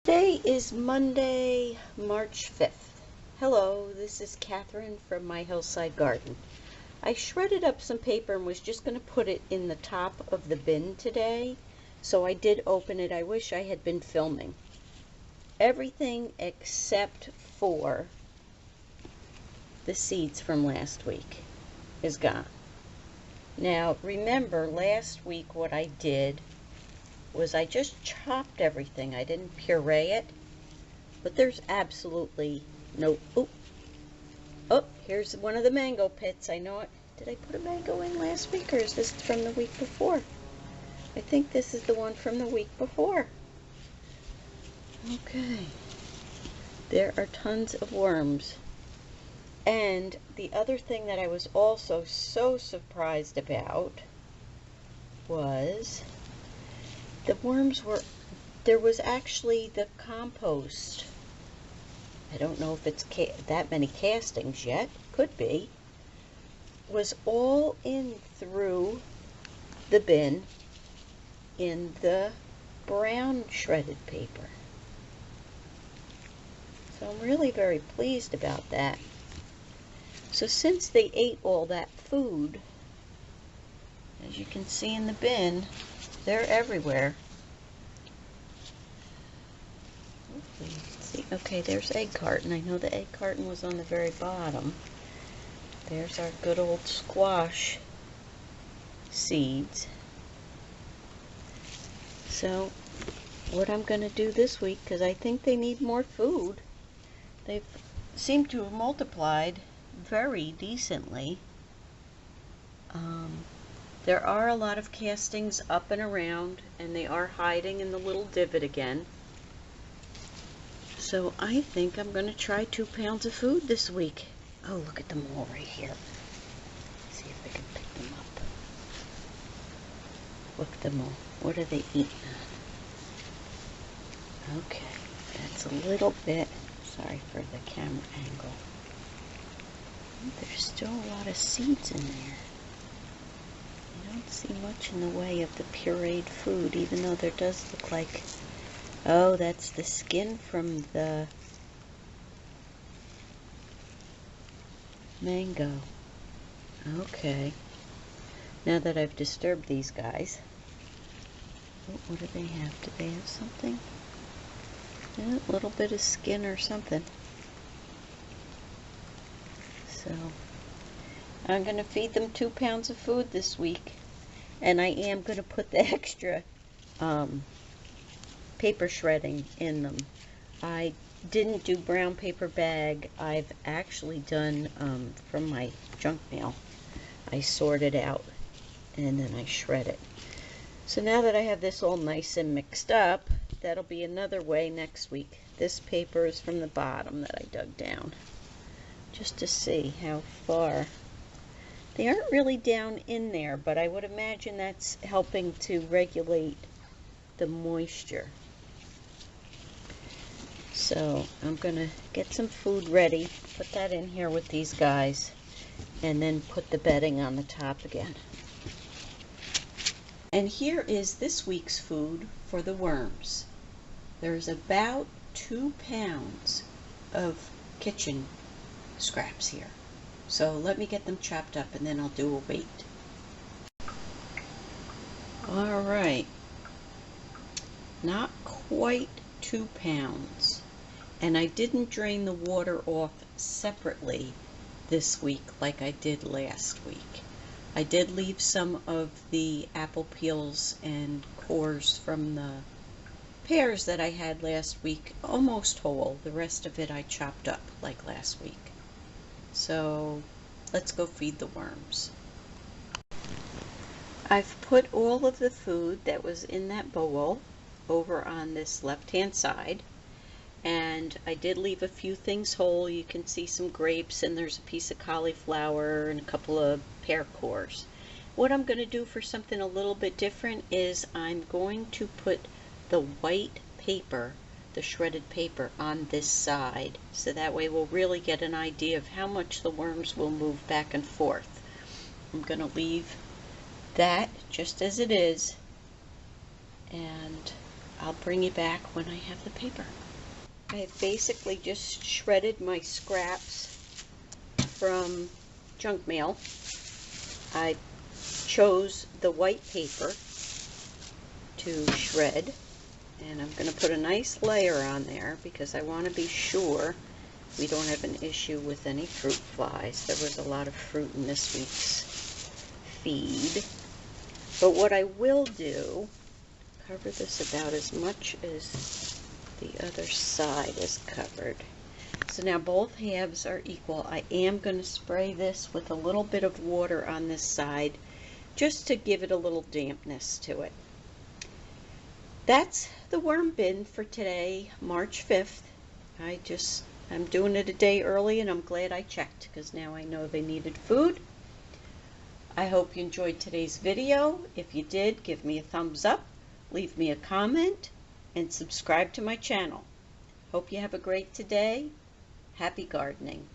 Today is Monday, March 5th. Hello, this is Catherine from my hillside garden. I shredded up some paper and was just going to put it in the top of the bin today, so I did open it. I wish I had been filming. Everything except for the seeds from last week is gone. Now, remember last week what I did was I just chopped everything. I didn't puree it, but there's absolutely no, oh, here's one of the mango pits. I know it. Did I put a mango in last week, or is this from the week before? I think this is the one from the week before. Okay. There are tons of worms. And the other thing that I was also so surprised about was the worms were, there was actually the compost. I don't know if it's that many castings yet, could be, was all in through the bin in the brown shredded paper. So I'm really very pleased about that. So since they ate all that food, as you can see in the bin, they're everywhere. See, okay, there's egg carton. I know the egg carton was on the very bottom. There's our good old squash seeds. So what I'm going to do this week, because I think they need more food, they seem to have multiplied very decently. There are a lot of castings up and around, and they are hiding in the little divot again. So I think I'm going to try 2 pounds of food this week. Oh, look at them all right here. Let's see if I can pick them up. Look at them all. What are they eating on? Okay, that's a little bit, sorry for the camera angle. There's still a lot of seeds in there. I don't see much in the way of the pureed food, even though there does look like, oh, that's the skin from the mango. Okay. Now that I've disturbed these guys. Oh, what do they have? Do they have something? Yeah, a little bit of skin or something. So I'm going to feed them 2 pounds of food this week. And I am going to put the extra paper shredding in them. I didn't do brown paper bag. I've actually done from my junk mail. I sort it out and then I shred it. So now that I have this all nice and mixed up, that'll be another way next week. This paper is from the bottom that I dug down, just to see how far. They aren't really down in there, but I would imagine that's helping to regulate the moisture. So I'm going to get some food ready, put that in here with these guys, and then put the bedding on the top again. And here is this week's food for the worms. There's about 2 pounds of kitchen scraps here. So let me get them chopped up and then I'll do a weight. All right, not quite 2 pounds. And I didn't drain the water off separately this week like I did last week. I did leave some of the apple peels and cores from the pears that I had last week almost whole. The rest of it I chopped up like last week. So let's go feed the worms. I've put all of the food that was in that bowl over on this left-hand side. And I did leave a few things whole. You can see some grapes, and there's a piece of cauliflower and a couple of pear cores. What I'm going to do for something a little bit different is I'm going to put the white paper, the shredded paper, on this side. So that way we'll really get an idea of how much the worms will move back and forth. I'm going to leave that just as it is. And I'll bring you back when I have the paper. I have basically just shredded my scraps from junk mail. I chose the white paper to shred, and I'm going to put a nice layer on there because I want to be sure we don't have an issue with any fruit flies. There was a lot of fruit in this week's feed. But what I will do, cover this about as much as the other side is covered. So now both halves are equal. I am going to spray this with a little bit of water on this side just to give it a little dampness to it. That's the worm bin for today, March 5th. I'm doing it a day early, and I'm glad I checked because now I know they needed food. I hope you enjoyed today's video. If you did, give me a thumbs up, leave me a comment, and subscribe to my channel. Hope you have a great day. Happy gardening.